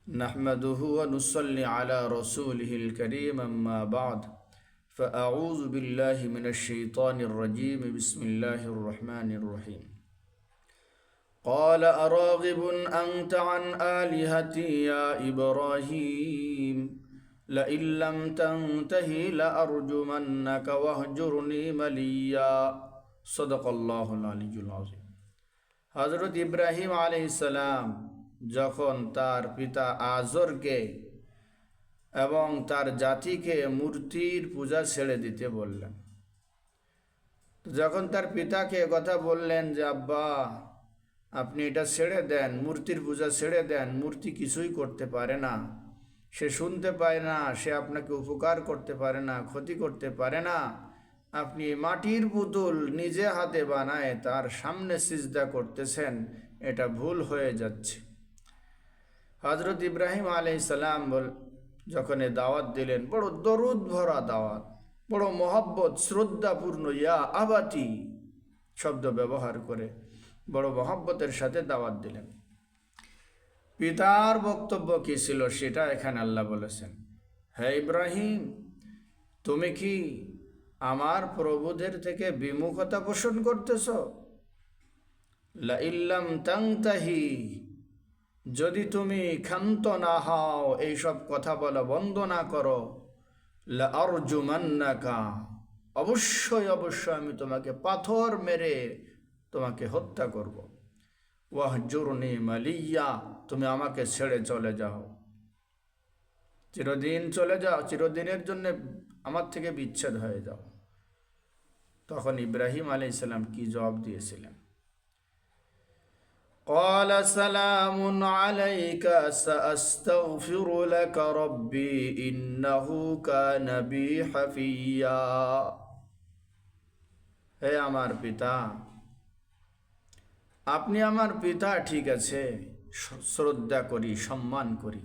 نحمده ونصلي على رسوله الكريم أما بعد فأعوذ بالله من الشيطان الرجيم بسم الله الرحمن الرحيم قال أراغب أنت عن آلهتي يا إبراهيم لئن لم تنته لأرجمنك واهجرني مليا صدق الله العلي العظيم হযরত ইব্রাহিম আলাইহিস সালাম যখন তার পিতা আজরকে এবং তার জাতিকে মূর্তির পূজা ছেড়ে দিতে বললেন, যখন তার পিতাকে কথা বললেন যে আব্বা আপনি এটা ছেড়ে দেন, মূর্তির পূজা ছেড়ে দেন, মূর্তি কিছুই করতে পারে না, সে শুনতে পায় না, সে আপনাকে উপকার করতে পারে না, ক্ষতি করতে পারে না, আপনি মাটির পুতুল নিজে হাতে বানায় তার সামনে সিজদা করতেছেন, এটা ভুল হয়ে যাচ্ছে। হযরত ইব্রাহিম আলাইহিস সালাম যখন দাওয়াত দিলেন, বড় দরুদ ভরা দাওয়াত, বড় মহব্বত শ্রদ্ধাপূর্ণ ইয়া আবাতি শব্দ ব্যবহার করে বড় মহব্বতের সাথে দাওয়াত দিলেন। পিতার বক্তব্য কি ছিল সেটা এখানে আল্লাহ বলেছেন, হে ইব্রাহিম, তুমি কি আমার প্রভুদের থেকে বিমুখতা পোষণ করতেছ? লা ইল্লাম তাংতাহি, যদি তুমি ক্ষান্ত না হও, এইসব কথা বলা বন্ধ না করো, লা আরজুমান্নাকা, অবশ্যই অবশ্যই আমি তোমাকে পাথর মেরে তোমাকে হত্যা করব। ওয়াহজুরনি মালিয়া, তুমি আমাকে ছেড়ে চলে যাও, চিরদিন চলে যাও, চিরদিনের জন্য আমার থেকে বিচ্ছেদ হয়ে যাও। তখন ইব্রাহিম আলাইহিস সালাম কি জবাব দিয়েছিলেন? قال سلام عليك سأستغفر لك ربي إنه كان بي حفيا। হে আমার পিতা, আপনি আমার পিতা ঠিক আছে, শ্রদ্ধা করি, সম্মান করি,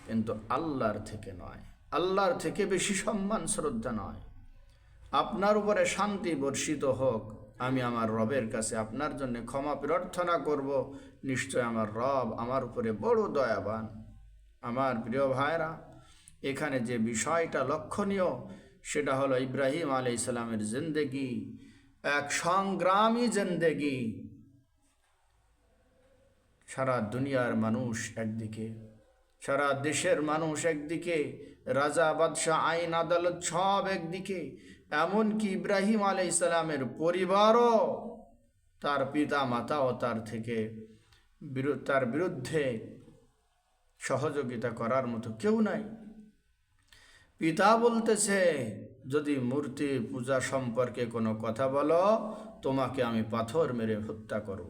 কিন্তু আল্লাহর থেকে নয়, আল্লাহর থেকে বেশি সম্মান শ্রদ্ধা নয়। আপনার উপরে শান্তি বর্ষিত হোক, আমি আমার রবের কাছে আপনার জন্য ক্ষমা প্রার্থনা করব, নিশ্চয় আমার রব আমার উপরে বড় দয়াবান। আমার প্রিয় ভাইরা, এখানে যে বিষয়টা লক্ষণীয় সেটা হলো ইব্রাহিম আলাইহিস সালামের জিন্দেগি এক সংগ্রামী জিন্দেগি। সারা দুনিয়ার মানুষ একদিকে, সারা দেশের মানুষ একদিকে, রাজা বাদশাহ আইন আদালত সব একদিকে, এমনকি ইব্রাহিম আলাইহিস সালামের পরিবারও, তার পিতা মাতাও তার বিরুদ্ধে সহযোগিতা করার মতো কেউ নাই। পিতা বলতেছে, যদি মূর্তি পূজা সম্পর্কে কোনো কথা বলো, তোমাকে আমি পাথর মেরে হত্যা করব।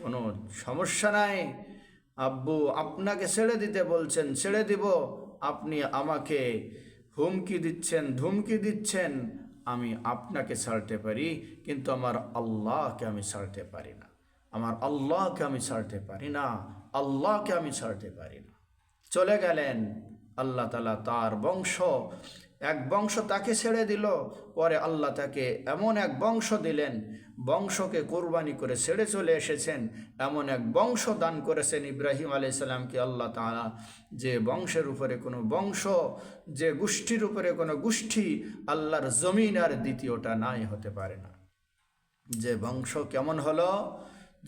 কোনো সমস্যা নাই আব্বু, আপনাকে ছেড়ে দিতে বলছেন, ছেড়ে দিব। আপনি আমাকে হুমকি দিচ্ছেন, ধুমকি দিচ্ছেন, আমি আপনাকে ছাড়তে পারি, কিন্তু আমার আল্লাহকে আমি ছাড়তে পারি না, আমার আল্লাহকে আমি ছাড়তে পারি না, আল্লাহকে আমি ছাড়তে পারি না। চলে গেলেন। আল্লাহ তাআলা তার এক বংশ তাকে ছেড়ে দিল, পরে আল্লাহ তাকে এমন এক বংশ দিলেন, বংশকে কোরবানি করে ছেড়ে চলে এসেছেন, এমন এক বংশ দান করেছেন ইব্রাহিম আলাইহিস সালামকে আল্লাহ তাআলা, যে বংশের উপরে কোনো বংশ, যে গোষ্ঠীর উপরে কোনো গোষ্ঠী আল্লাহর জমিন আর দ্বিতীয়টা নাই হতে পারে না। যে বংশ কেমন হলো?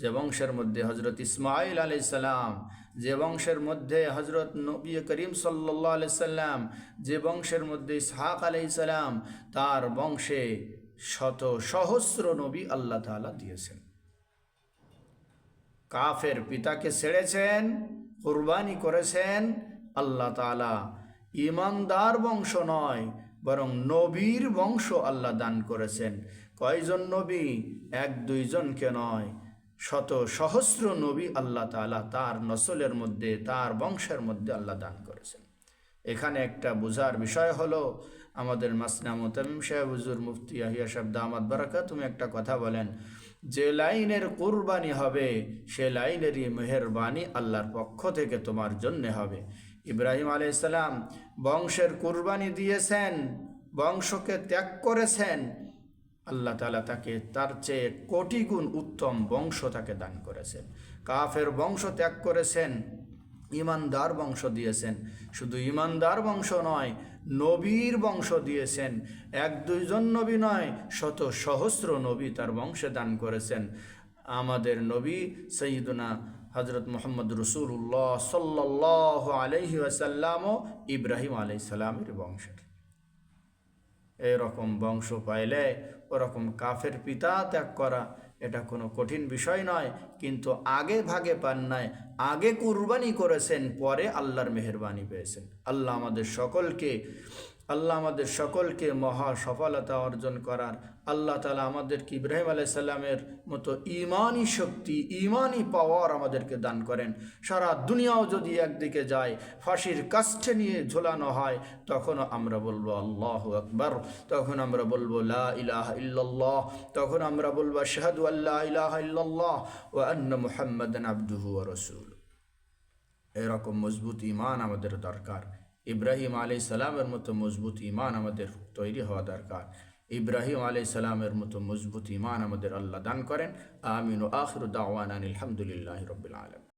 যে বংশের মধ্যে হযরত ইসমাঈল আলাইহিস সালাম, যে বংশের মধ্যে হযরত নবী করিম সাল্লাল্লাহু আলাইহি সাল্লাম, যে বংশের মধ্যে ইসহাক আলাইহিস সালাম, তার বংশে শত সহস্র নবী আল্লাহ তাআলা দিয়েছেন। কাফের পিতাকে ছেড়েছেন, কুরবানি করেছেন, আল্লাহ তাআলা ঈমানদার বংশ নয় বরং নবীর বংশ আল্লাহ দান করেছেন। কয়জন নবী? এক দুইজনকে নয়, শত সহস্র নবী আল্লাহ তাআলা তার নসলের মধ্যে, তার বংশের মধ্যে আল্লাহ দান করেছেন। এখানে একটা বোঝার বিষয় হলো, আমাদের মাসনা মুতামিম সাহেব হুজুর মুফতি ইয়াহিয়া সাহেব দামাত বারাকাতুহু একটা কথা বলেন, যে লাইনের কুরবানি হবে সে লাইনেরই মেহেরবানি আল্লাহর পক্ষ থেকে তোমার জন্য হবে। ইব্রাহিম আলাইহিস সালাম বংশের কুরবানি দিয়েছেন, বংশকে ত্যাগ করেছেন, আল্লাহ তাআলা তাকে তার চেয়ে কোটি গুণ উত্তম বংশ তাকে দান করেছেন। কাফের বংশ ত্যাগ করেছেন, ইমানদার বংশ দিয়েছেন। শুধু ইমানদার বংশ নয়, নবীর বংশ দিয়েছেন। এক দুইজন নবী নয়, শত সহস্র নবী তার বংশে দান করেছেন। আমাদের নবী সৈয়দনা হজরত মোহাম্মদ রসুল্লাহ সাল্লাল্লাহু আলাইহি ওয়াসাল্লামও ইব্রাহিম আলাইহিস সালামের বংশের। এরকম বংশ পাইলে ওরকম কাফের পিতা ত্যাগ করা এটা কোনো কঠিন বিষয় নয়। কিন্তু আগে ভাগে পান নাই, আগে কুরবানি করেছেন, পরে আল্লাহর মেহেরবানি পেয়েছেন। আল্লাহ আমাদের সকলকে মহা সফলতা অর্জন করার, আল্লাহ তাআলা আমাদেরকে ইব্রাহিম আলাইহিস সালামের মতো ইমানি শক্তি, ইমানি পাওয়ার আমাদেরকে দান করেন। সারা দুনিয়াও যদি একদিকে যায়, ফাঁসির কাষ্ঠে নিয়ে ঝোলানো হয়, তখনও আমরা বলবো আল্লাহু আকবার, তখন আমরা বলবো লা ইলাহা ইল্লাল্লাহ, তখন আমরা বলবো আশহাদু আল্লা ইলাহা ইল্লাল্লাহ ওয়া আন্না মুহাম্মাদান আবদুহু ওয়া রাসূলুহু। এরকম মজবুত ঈমান আমাদের দরকার। ইব্রাহিম আলাইহিস সালামের মতো মজবুত ঈমান আমাদের তৈরি হওয়া দরকার। ইব্রাহিম আলাইহিস সালামের মতো মজবুত ঈমান আমাদের আল্লাহ দান করেন। আমিন। ও আখিরু দাওয়ানা আলহামদুলিল্লাহি রাব্বিল আলামিন।